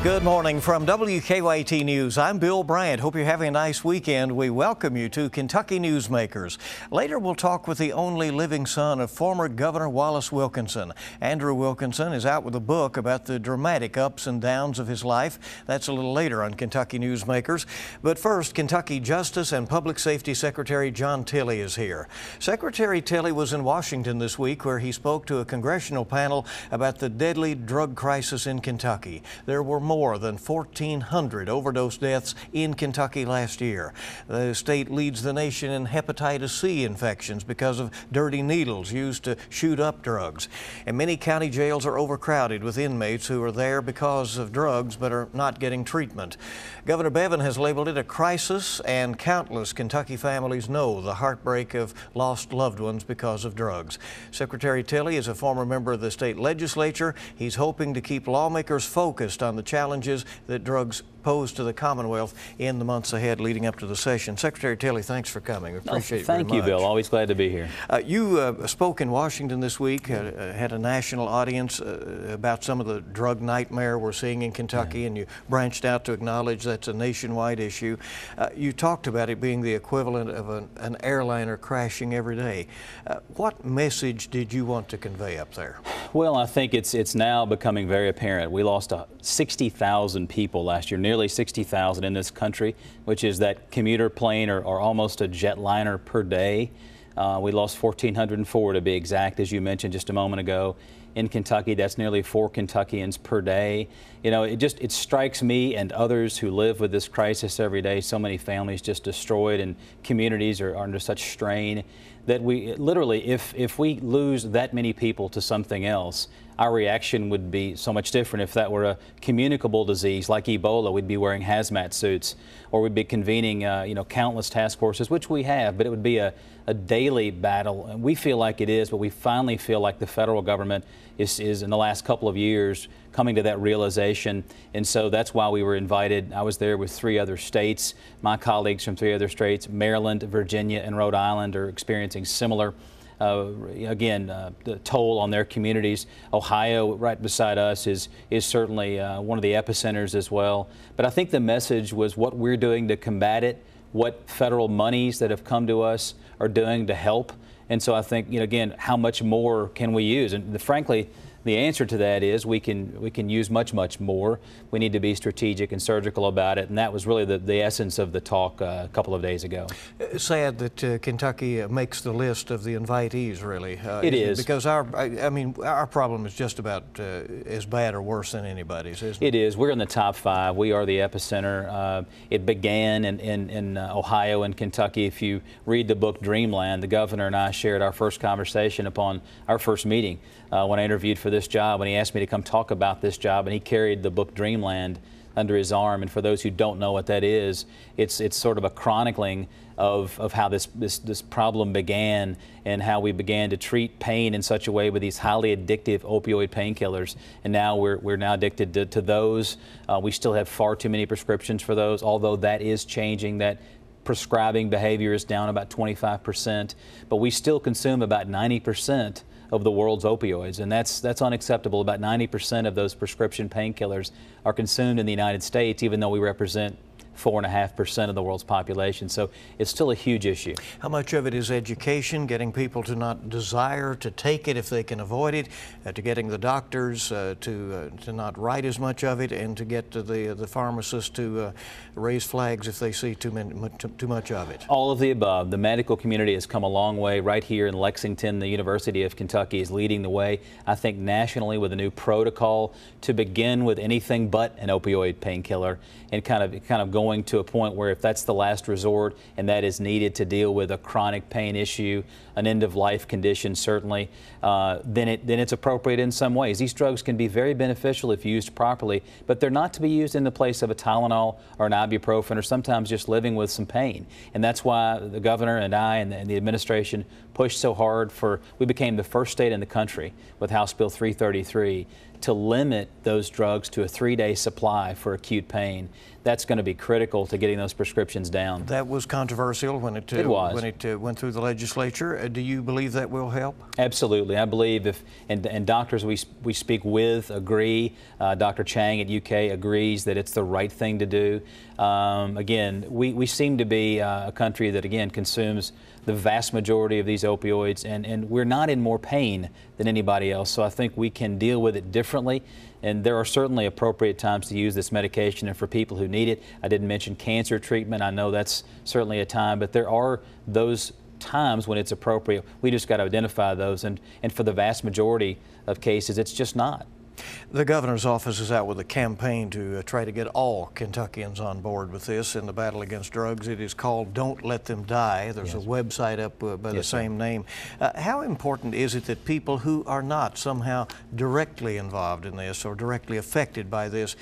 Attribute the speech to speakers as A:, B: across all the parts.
A: Good morning from WKYT News. I'm Bill Bryant. Hope you're having a nice weekend. We welcome you to Kentucky Newsmakers. Later, we'll talk with the only living son of former Governor Wallace Wilkinson. Andrew Wilkinson is out with a book about the dramatic ups and downs of his life. That's a little later on Kentucky Newsmakers. But first, Kentucky Justice and Public Safety Secretary John Tilley is here. Secretary Tilley was in Washington this week, where he spoke to a congressional panel about the deadly drug crisis in Kentucky. There were more than 1,400 overdose deaths in Kentucky last year. The state leads the nation in hepatitis C infections because of dirty needles used to shoot up drugs. And many county jails are overcrowded with inmates who are there because of drugs but are not getting treatment. Governor Bevin has labeled it a crisis, and countless Kentucky families know the heartbreak of lost loved ones because of drugs. Secretary Tilley is a former member of the state legislature. He's hoping to keep lawmakers focused on the challenges that drugs pose to the Commonwealth in the months ahead leading up to the session. Secretary Tilley, thanks for coming. We appreciate it very much.
B: Thank you, Bill. Always glad to be here.
A: You spoke in Washington this week, had a national audience about some of the drug nightmare we're seeing in Kentucky, and you branched out to acknowledge that's a nationwide issue. You talked about it being the equivalent of an airliner crashing every day. What message did you want to convey up there?
B: Well, I think it's now becoming very apparent. We lost 60,000 people last year, nearly 60,000 in this country, which is that commuter plane or almost a jetliner per day. We lost 1,404 to be exact, as you mentioned just a moment ago. In Kentucky, that's nearly 4 Kentuckians per day. You know, it strikes me and others who live with this crisis every day, so many families just destroyed and communities are under such strain, that we literally, if we lose that many people to something else, our reaction would be so much different. If that were a communicable disease like Ebola, we'd be wearing hazmat suits, or we'd be convening countless task forces, which we have, but it would be a daily battle. And we feel like it is, but we finally feel like the federal government is in the last couple of years coming to that realization. And so that's why we were invited. I was there with 3 other states. My colleagues from 3 other states, Maryland, Virginia, and Rhode Island, are experiencing similar the toll on their communities. Ohio, right beside us, is certainly one of the epicenters as well. But I think the message was what we're doing to combat it, what federal monies that have come to us are doing to help. And so I think, again, how much more can we use? And frankly, the answer to that is we can use much more. We need to be strategic and surgical about it, and that was really the essence of the talk a couple of days ago.
A: Sad that Kentucky makes the list of the invitees, really.
B: It is.
A: Because our problem is just about as bad or worse than anybody's, isn't it?
B: It is. We're in the top 5. We are the epicenter. It began in Ohio and Kentucky. If you read the book Dreamland, the governor and I shared our first conversation upon our first meeting when I interviewed for this job, and he asked me to come talk about this job, and he carried the book Dreamland under his arm. And for those who don't know what that is, it's sort of a chronicling of how this problem began and how we began to treat pain in such a way with these highly addictive opioid painkillers. And now we're now addicted to those. We still have far too many prescriptions for those, although that is changing. That prescribing behavior is down about 25%, but we still consume about 90% of the world's opioids, and that's unacceptable. About 90% of those prescription painkillers are consumed in the United States, even though we represent 4.5% of the world's population. So it's still a huge issue.
A: How much of it is education, getting people to not desire to take it if they can avoid it, to getting the doctors to not write as much of it, and to get to the pharmacists to raise flags if they see too much of it?
B: All of the above. The medical community has come a long way. Right here in Lexington, the University of Kentucky is leading the way, I think nationally, with a new protocol to begin with anything but an opioid painkiller, and kind of going to a point where if that's the last resort and that is needed to deal with a chronic pain issue, an end-of-life condition certainly, then it's appropriate in some ways. These drugs can be very beneficial if used properly, but they're not to be used in the place of a Tylenol or an ibuprofen, or sometimes just living with some pain. And that's why the governor and I and the administration pushed so hard we became the first state in the country with House Bill 333 to limit those drugs to a 3-day supply for acute pain. That's going to be critical to getting those prescriptions down.
A: That was controversial when it went through the legislature. Do you believe that will help?
B: Absolutely. I believe and doctors we speak with agree. Dr. Chang at UK agrees that it's the right thing to do. Again, we seem to be a country that, again, consumes the vast majority of these opioids, and we're not in more pain than anybody else. So I think we can deal with it differently. And there are certainly appropriate times to use this medication, and for people who need it. I didn't mention cancer treatment. I know that's certainly a time, but there are those times when it's appropriate. We just got to identify those, and for the vast majority of cases, it's just not.
A: The governor's office is out with a campaign to try to get all Kentuckians on board with this in the battle against drugs. It is called Don't Let Them Die. There's a website up by the same name. How important is it that people who are not somehow directly involved in this or directly affected by this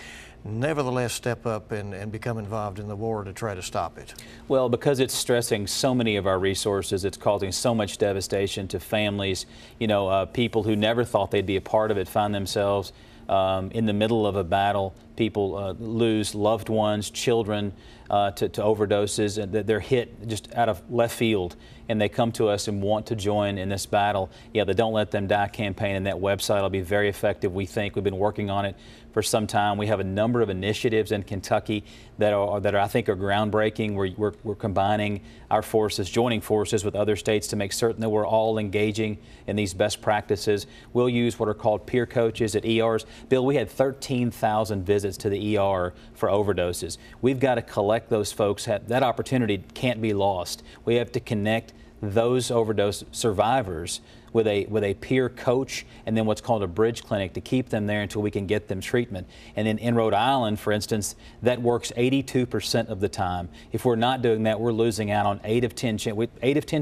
A: nevertheless step up and become involved in the war to try to stop it?
B: Well, because it's stressing so many of our resources, it's causing so much devastation to families. You know, people who never thought they'd be a part of it find themselves in the middle of a battle. People lose loved ones, children to overdoses, and they're hit just out of left field, and they come to us and want to join in this battle. Yeah, the Don't Let Them Die campaign and that website will be very effective, we think. We've been working on it for some time. We have a number of initiatives in Kentucky that I think are groundbreaking. We're combining our forces, joining forces with other states to make certain that we're all engaging in these best practices. We'll use what are called peer coaches at ERs. Bill, we had 13,000 visits to the ER for overdoses. We've got to collect those folks. That opportunity can't be lost. We have to connect those overdose survivors with a peer coach and then what's called a bridge clinic to keep them there until we can get them treatment. And in Rhode Island, for instance, that works 82% of the time. If we're not doing that, we're losing out on 8 of 10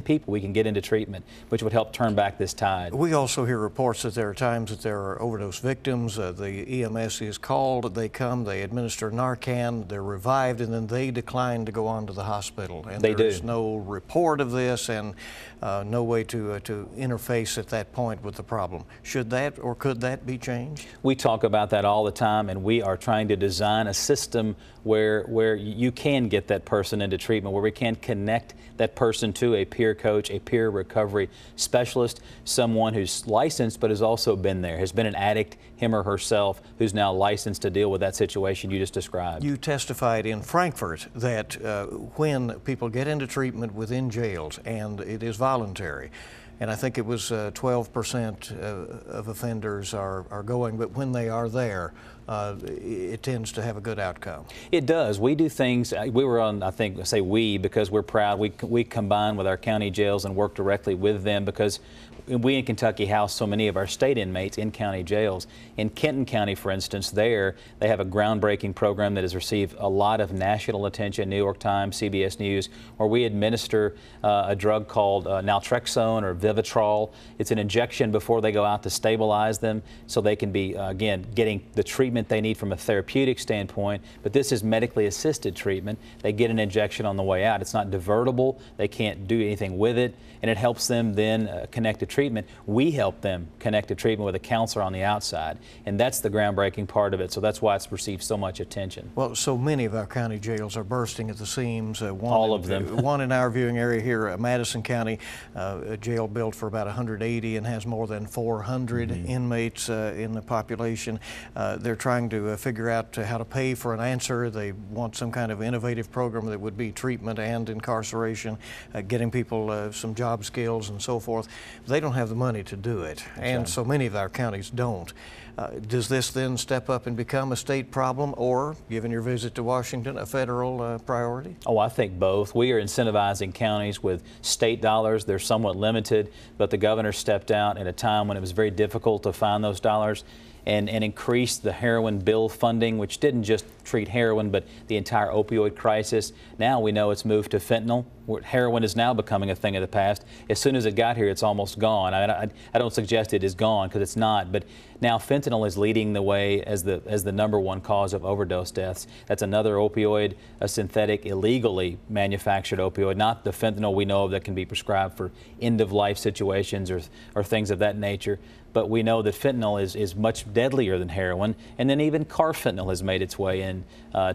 B: people we can get into treatment, which would help turn back this tide.
A: We also hear reports that there are times that there are overdose victims. The EMS is called, they come, they administer Narcan, they're revived, and then they decline to go on to the hospital. And there's no report of this and no way to interface at that point with the problem. Should that or could that be changed?
B: We talk about that all the time, and we are trying to design a system where you can get that person into treatment, where we can connect that person to a peer coach, a peer recovery specialist, someone who's licensed but has also been there, has been an addict, him or herself, who's now licensed to deal with that situation you just described.
A: You testified in Frankfurt that when people get into treatment within jails, and it is voluntary, and I think it was 12% of offenders are going, but when they are there, it tends to have a good outcome.
B: It does. We do things, we were on, I think, say we, because we're proud, we combine with our county jails and work directly with them because we in Kentucky house so many of our state inmates in county jails. In Kenton County, for instance, they have a groundbreaking program that has received a lot of national attention, New York Times, CBS News, where we administer a drug called naltrexone or Vivitrol. It's an injection before they go out to stabilize them so they can be, again, getting the treatment they need from a therapeutic standpoint, but this is medically assisted treatment. They get an injection on the way out. It's not divertible. They can't do anything with it, and it helps them then connect to treatment. We help them connect to treatment with a counselor on the outside, and that's the groundbreaking part of it, so that's why it's received so much attention.
A: Well, so many of our county jails are bursting at the seams.
B: All of them.
A: One in our viewing area here, Madison County, a jail built for about 180 and has more than 400 inmates in the population. They're trying to figure out how to pay for an answer. They want some kind of innovative program that would be treatment and incarceration, getting people some job skills and so forth. They don't have the money to do it, and so many of our counties don't. Does this then step up and become a state problem, or, given your visit to Washington, a federal priority?
B: Oh, I think both. We are incentivizing counties with state dollars. They're somewhat limited, but the governor stepped out at a time when it was very difficult to find those dollars and increased the heroin bill funding, which didn't just treat heroin, but the entire opioid crisis. Now we know it's moved to fentanyl. Heroin is now becoming a thing of the past. As soon as it got here, it's almost gone. I don't suggest it is gone, because it's not, but now fentanyl is leading the way as the #1 cause of overdose deaths. That's another opioid, a synthetic, illegally manufactured opioid, not the fentanyl we know of that can be prescribed for end-of-life situations or things of that nature. but we know that fentanyl is much deadlier than heroin, and then even carfentanil has made its way in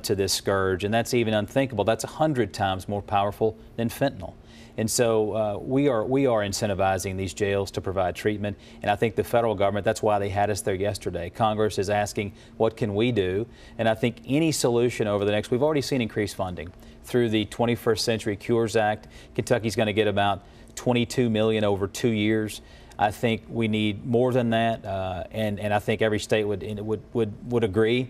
B: to this scourge, and that's even unthinkable. That's 100 times more powerful than fentanyl. And so we are incentivizing these jails to provide treatment, and I think the federal government, that's why they had us there yesterday. Congress is asking, what can we do? And I think any solution over the next, we've already seen increased funding through the 21st Century Cures Act. Kentucky's going to get about $22 million over 2 years. I think we need more than that, and I think every state would agree,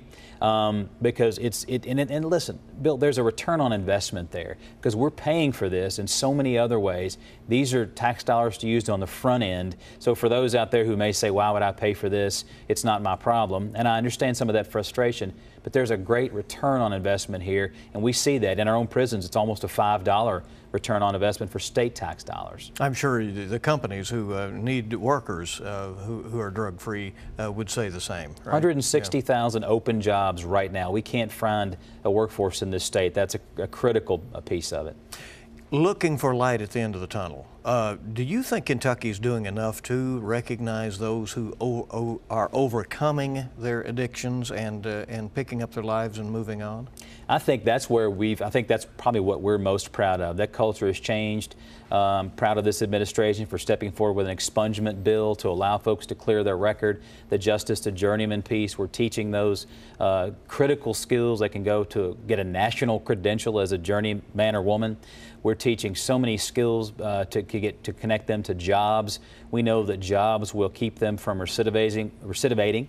B: because and listen, Bill, there's a return on investment there, because we're paying for this in so many other ways. These are tax dollars to use on the front end. So for those out there who may say, why would I pay for this? It's not my problem, and I understand some of that frustration. But there's a great return on investment here, and we see that in our own prisons. It's almost a $5 return on investment for state tax dollars.
A: I'm sure the companies who need workers who are drug-free would say the same. Right?
B: 160,000 open jobs right now. We can't find a workforce in this state. That's a critical piece of it.
A: Looking for light at the end of the tunnel. Do you think Kentucky's doing enough to recognize those who are overcoming their addictions and picking up their lives and moving on?
B: I think that's where I think that's probably what we're most proud of. That culture has changed. Proud of this administration for stepping forward with an expungement bill to allow folks to clear their record. The justice to journeyman piece, we're teaching those critical skills that can go to get a national credential as a journeyman or woman. We're teaching so many skills to connect them to jobs. We know that jobs will keep them from recidivating.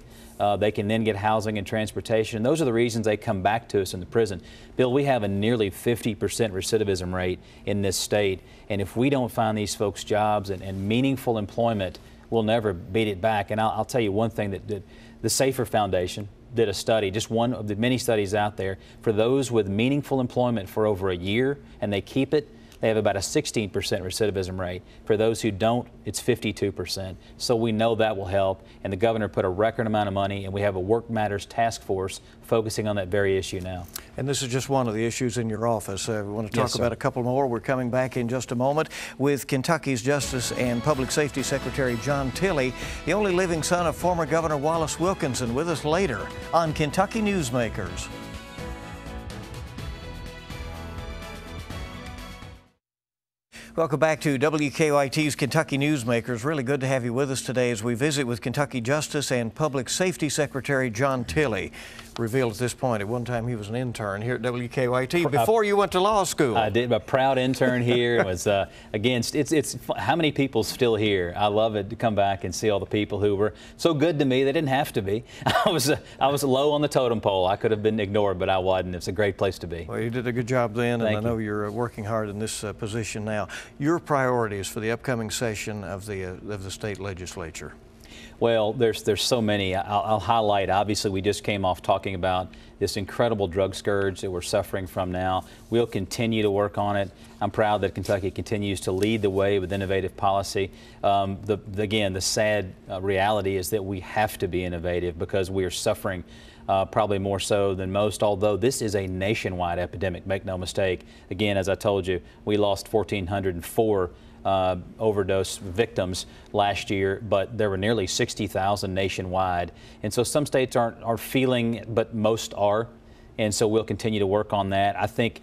B: They can then get housing and transportation. And those are the reasons they come back to us in the prison. Bill, we have a nearly 50% recidivism rate in this state. And if we don't find these folks jobs and meaningful employment, we'll never beat it back. And I'll tell you one thing that the Safer Foundation did a study, just one of the many studies out there. For those with meaningful employment for over a year and they keep it, they have about a 16% recidivism rate. For those who don't, it's 52%. So we know that will help. And the governor put a record amount of money, and we have a Work Matters task force focusing on that very issue now. And
A: this is just one of the issues in your office. We want to talk about a couple more. We're coming back in just a moment with Kentucky's Justice and Public Safety Secretary John Tilley, the only living son of former Governor Wallace Wilkinson, with us later on Kentucky Newsmakers. Welcome back to WKYT's Kentucky Newsmakers. Really good to have you with us today as we visit with Kentucky Justice and Public Safety Secretary John Tilley. Revealed at this point, at one time he was an intern here at WKYT before you went to law school.
B: I did. A proud intern here. Was again, it's how many people still here. I love it to come back and see all the people who were so good to me. They didn't have to be. I was low on the totem pole. I could have been ignored, but I wasn't. It's a great place to be.
A: Well, you did a good job then, and
B: Thank
A: I know you're working hard in this position now. Your priorities for the upcoming session of the state legislature?
B: Well, there's so many. I'll highlight, obviously, we just came off talking about this incredible drug scourge that we're suffering from now. We'll continue to work on it. I'm proud that Kentucky continues to lead the way with innovative policy. Again, the sad reality is that we have to be innovative because we are suffering probably more so than most, although this is a nationwide epidemic, make no mistake. Again, as I told you, we lost 1,404 overdose victims last year, but there were nearly 60,000 nationwide. And so some states aren't feeling, but most are. And so we'll continue to work on that. I think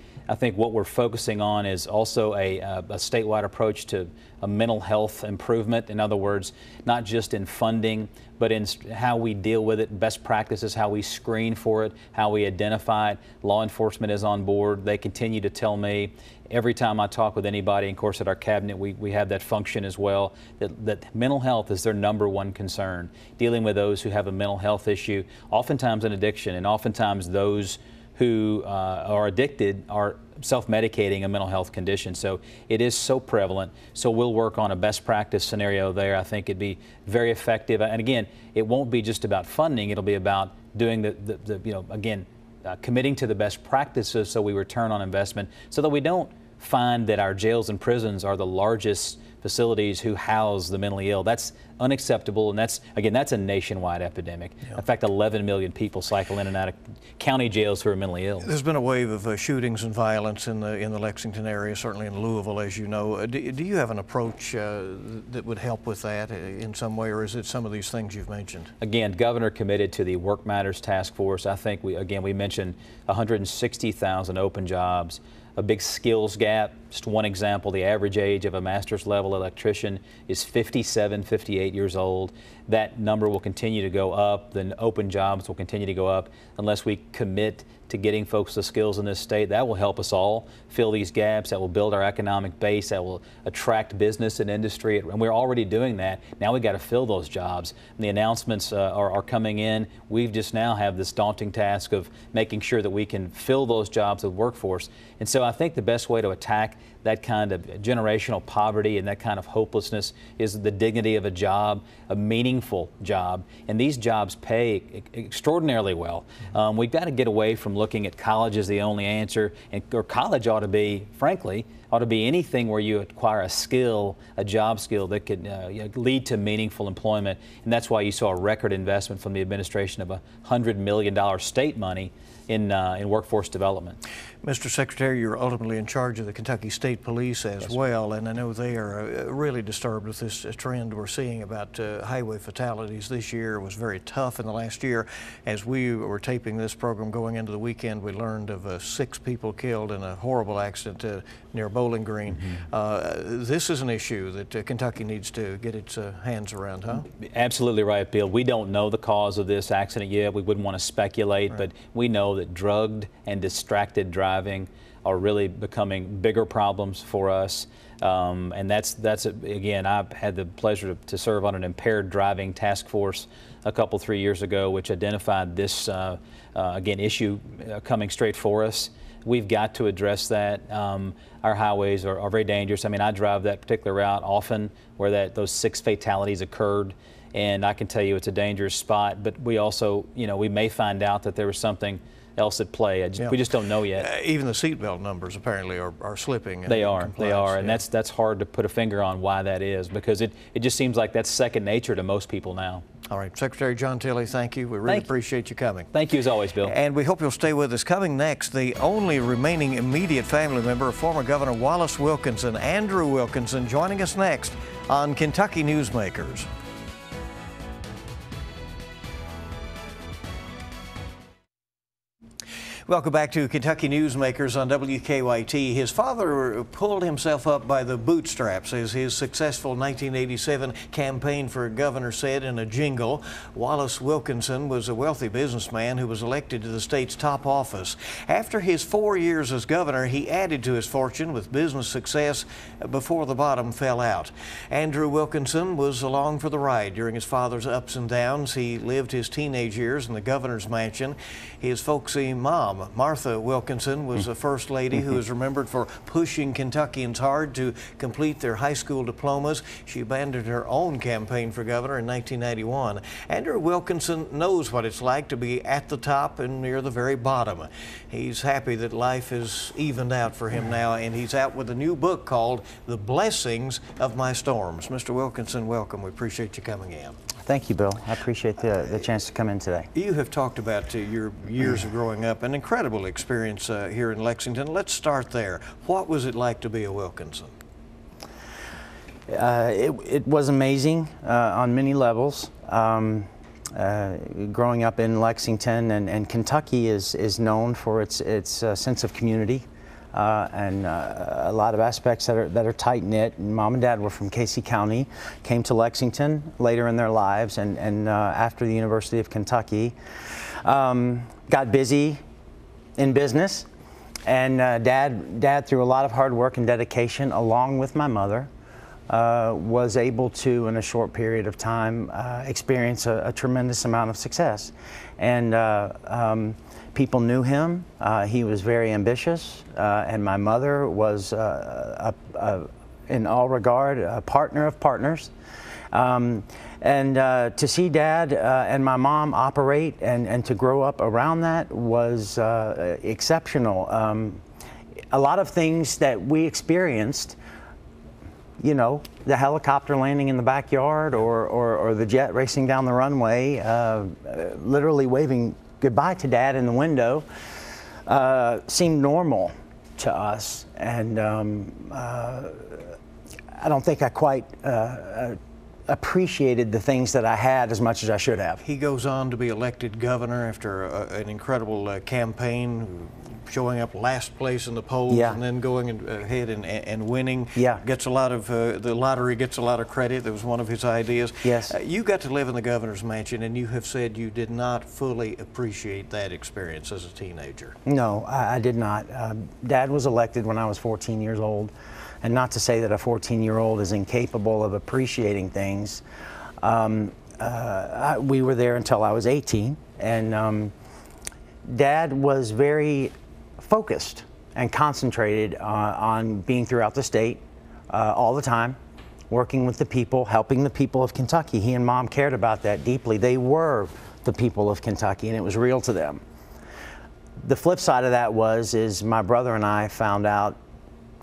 B: what we're focusing on is also a statewide approach to a mental health improvement. In other words, not just in funding, but in how we deal with it, best practices, how we screen for it, how we identify it. Law enforcement is on board. They continue to tell me every time I talk with anybody, and of course at our cabinet we have that function as well, that mental health is their #1 concern. Dealing with those who have a mental health issue, oftentimes an addiction, and oftentimes those who are addicted are self-medicating a mental health condition. So it is so prevalent. So we'll work on a best practice scenario there. I think it'd be very effective. And again, it won't be just about funding. It'll be about doing committing to the best practices so we return on investment, so that we don't find that our jails and prisons are the largest facilities who house the mentally ill. That's unacceptable, and that's a nationwide epidemic.
A: Yeah.
B: In fact, 11 million people cycle in and out of county jails who are mentally ill.
A: There's been a wave of shootings and violence in the Lexington area, certainly in Louisville, as you know. Do you have an approach that would help with that in some way, or is it some of these things you've mentioned?
B: Again, Governor committed to the Work Matters Task Force. I think we mentioned 160,000 open jobs, a big skills gap. Just one example, the average age of a master's level electrician is 57, 58 years old. That number will continue to go up. The open jobs will continue to go up unless we commit to getting folks the skills in this state. That will help us all fill these gaps. That will build our economic base. That will attract business and industry. And we're already doing that. Now we got to fill those jobs. And the announcements are coming in. We've just now have this daunting task of making sure that we can fill those jobs with workforce. And so I think the best way to attack that kind of generational poverty and that kind of hopelessness is the dignity of a job, a meaningful job. And these jobs pay extraordinarily well. We've got to get away from looking at college as the only answer. Or college ought to be, frankly, anything where you acquire a skill, a job skill that could lead to meaningful employment. And that's why you saw a record investment from the administration of $100 million state money in workforce development.
A: Mr. Secretary, you're ultimately in charge of the Kentucky State Police as well, and I know they are really disturbed with this trend we're seeing about highway fatalities this year. It was very tough in the last year. As we were taping this program going into the weekend, we learned of 6 people killed in a horrible accident near Bowling Green. This is an issue that Kentucky needs to get its hands around, huh?
B: Absolutely right, Bill. We don't know the cause of this accident yet. We wouldn't want to speculate, right. But we know that drugged and distracted driving are really becoming bigger problems for us. And that's again, I've had the pleasure to serve on an impaired driving task force a couple, 3 years ago, which identified this, again, issue coming straight for us. We've got to address that. Our highways are very dangerous. I mean, I drive that particular route often where those 6 fatalities occurred. And I can tell you it's a dangerous spot, but we also, we may find out that there was something else at play. We just don't know yet.
A: Even the seatbelt numbers apparently are slipping.
B: They are, and that's hard to put a finger on why that is, because it just seems like that's second nature to most people now.
A: All right, Secretary John Tilley, thank you. We really appreciate you coming.
B: Thank you as always, Bill.
A: And we hope you'll stay with us. Coming next, the only remaining immediate family member of former Governor Wallace Wilkinson, Andrew Wilkinson, joining us next on Kentucky Newsmakers. Welcome back to Kentucky Newsmakers on WKYT. His father pulled himself up by the bootstraps, as his successful 1987 campaign for governor said in a jingle. Wallace Wilkinson was a wealthy businessman who was elected to the state's top office. After his 4 years as governor, he added to his fortune with business success before the bottom fell out. Andrew Wilkinson was along for the ride during his father's ups and downs. He lived his teenage years in the governor's mansion. His folksy mom, Martha Wilkinson, was a first lady who is remembered for pushing Kentuckians hard to complete their high school diplomas. She abandoned her own campaign for governor in 1991. Andrew Wilkinson knows what it's like to be at the top and near the very bottom. He's happy that life is evened out for him now, and he's out with a new book called The Blessings of My Storms. Mr. Wilkinson, welcome. We appreciate you coming in.
C: Thank you, Bill. I appreciate the chance to come in today.
A: You have talked about your years of growing up, an incredible experience here in Lexington. Let's start there. What was it like to be a Wilkinson?
C: It was amazing on many levels. Growing up in Lexington, and Kentucky is known for its sense of community. And a lot of aspects that are tight-knit. Mom and Dad were from Casey County, came to Lexington later in their lives, and after the University of Kentucky, got busy in business. And Dad, through a lot of hard work and dedication, along with my mother, was able to, in a short period of time, experience a tremendous amount of success. And people knew him. He was very ambitious, and my mother was, in all regard, a partner of partners. And to see Dad and my mom operate and to grow up around that was exceptional. A lot of things that we experienced, you know, the helicopter landing in the backyard or the jet racing down the runway, literally waving goodbye to Dad in the window, seemed normal to us. And I don't think I quite appreciated the things that I had as much as I should have.
A: He goes on to be elected governor after an incredible campaign, showing up last place in the polls,
C: Yeah.
A: and then going ahead and winning.
C: Yeah.
A: Gets a lot of the lottery gets a lot of credit. That was one of his ideas.
C: Yes.
A: You got to live in the governor's mansion, and you have said you did not fully appreciate that experience as a teenager.
C: No, I did not. Dad was elected when I was 14 years old, and not to say that a 14-year-old is incapable of appreciating things. We were there until I was 18, and Dad was very focused and concentrated on being throughout the state all the time, working with the people, helping the people of Kentucky. He and Mom cared about that deeply. They were the people of Kentucky, and it was real to them. The flip side of that is my brother and I found out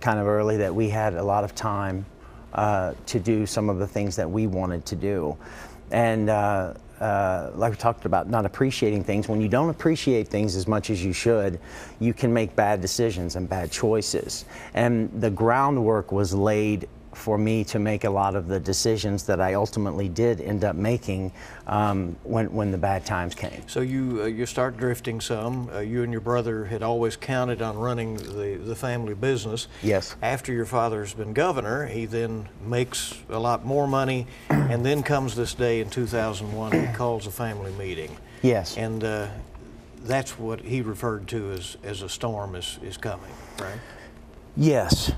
C: kind of early that we had a lot of time to do some of the things that we wanted to do. And like we talked about, not appreciating things. When you don't appreciate things as much as you should, you can make bad decisions and bad choices. And the groundwork was laid for me to make a lot of the decisions that I ultimately did end up making when the bad times came.
A: So you start drifting some. You and your brother had always counted on running the family business.
C: Yes.
A: After your father's been governor, he then makes a lot more money, and then comes this day in 2001, he calls a family meeting.
C: Yes.
A: And that's what he referred to as a storm is coming, right?
C: Yes.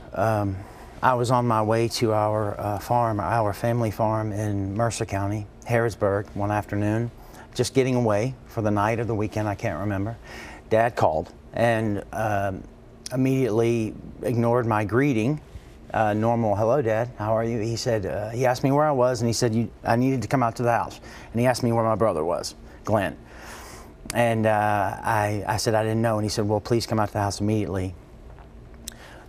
C: I was on my way to our farm, our family farm in Mercer County, Harrodsburg, one afternoon, just getting away for the night or the weekend, I can't remember. Dad called and immediately ignored my greeting. Normal, hello Dad, how are you? He said, he asked me where I was, and he said, I needed to come out to the house. And he asked me where my brother was, Glenn. And I said I didn't know, and he said, well, please come out to the house immediately.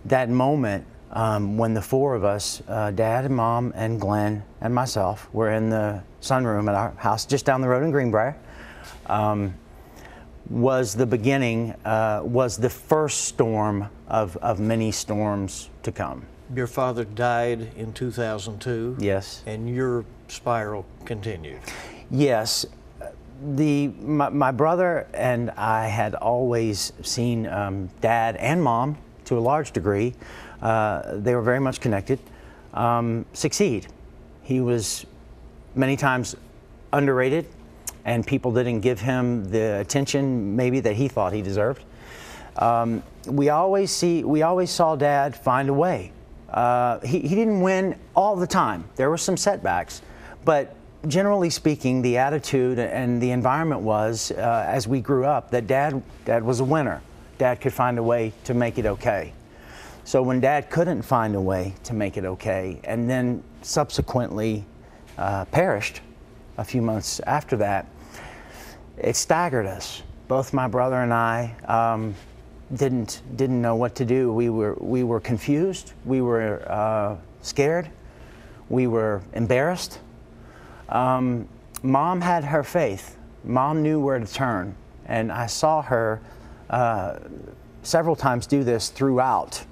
C: That moment, when the four of us, Dad and Mom and Glenn and myself, were in the sunroom at our house just down the road in Greenbrier, was the beginning, was the first storm of many storms to come.
A: Your father died in 2002.
C: Yes.
A: And your spiral continued.
C: Yes. My brother and I had always seen Dad and Mom, to a large degree, they were very much connected, succeed. He was many times underrated, and people didn't give him the attention maybe that he thought he deserved. We always saw Dad find a way. He didn't win all the time. There were some setbacks, but generally speaking, the attitude and the environment was, as we grew up, that Dad was a winner. Dad could find a way to make it okay. So when Dad couldn't find a way to make it okay, and then subsequently perished a few months after that, it staggered us. Both my brother and I didn't know what to do. We were confused. We were scared. We were embarrassed. Mom had her faith. Mom knew where to turn, and I saw her several times do this throughout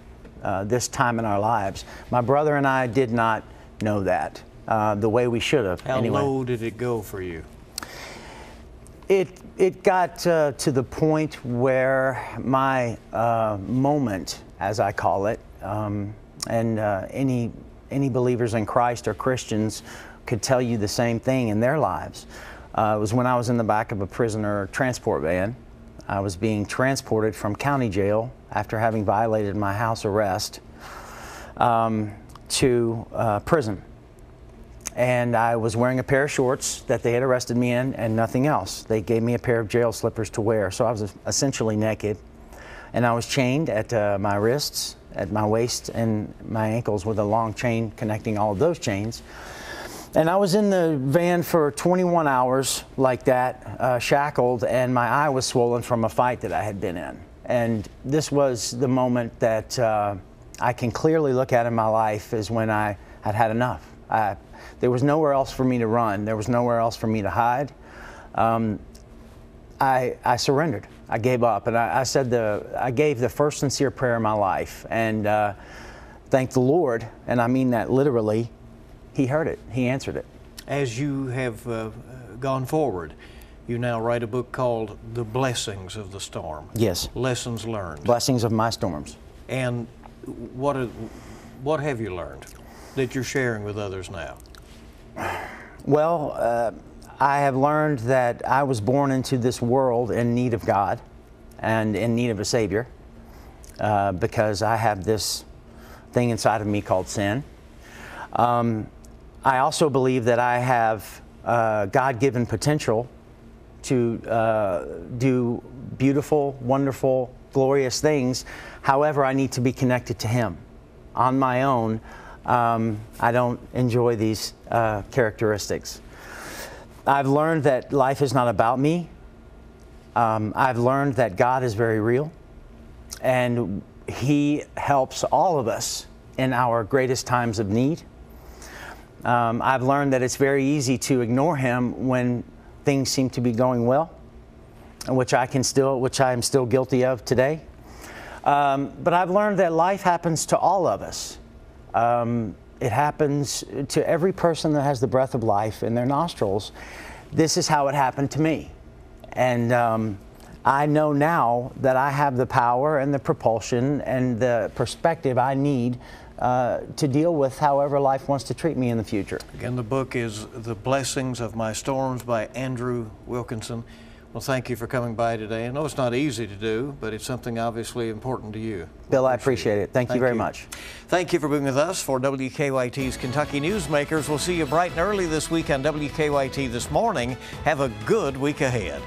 C: this time in our lives. My brother and I did not know that the way we should have.
A: How low did it go for you?
C: It got to the point where my moment, as I call it, and any believers in Christ or Christians could tell you the same thing in their lives. It was when I was in the back of a prisoner transport van. I was being transported from county jail after having violated my house arrest to prison. And I was wearing a pair of shorts that they had arrested me in and nothing else. They gave me a pair of jail slippers to wear, so I was essentially naked. And I was chained at my wrists, at my waist, and my ankles with a long chain connecting all of those chains. And I was in the van for 21 hours like that, shackled, and my eye was swollen from a fight that I had been in. And this was the moment that I can clearly look at in my life, is when I had enough. There was nowhere else for me to run. There was nowhere else for me to hide. I surrendered. I gave up, and I gave the first sincere prayer of my life, and thank the Lord, and I mean that literally. He heard it. He answered it.
A: As you have gone forward, you now write a book called The Blessings of the Storm.
C: Yes.
A: Lessons learned.
C: Blessings of my storms.
A: And what have you learned that you're sharing with others now?
C: Well, I have learned that I was born into this world in need of God and in need of a Savior because I have this thing inside of me called sin. I also believe that I have God-given potential to do beautiful, wonderful, glorious things. However, I need to be connected to Him. On my own, I don't enjoy these characteristics. I've learned that life is not about me. I've learned that God is very real, and He helps all of us in our greatest times of need. I've learned that it's very easy to ignore Him when things seem to be going well, which I am still guilty of today. But I've learned that life happens to all of us. It happens to every person that has the breath of life in their nostrils. This is how it happened to me. And I know now that I have the power and the propulsion and the perspective I need to deal with however life wants to treat me in the future.
A: Again, the book is The Blessings of My Storms by Andrew Wilkinson. Well, thank you for coming by today. I know it's not easy to do, but it's something obviously important to you.
C: Bill, I appreciate it. Thank you very much.
A: Thank you for being with us for WKYT's Kentucky Newsmakers. We'll see you bright and early this week on WKYT This Morning. Have a good week ahead.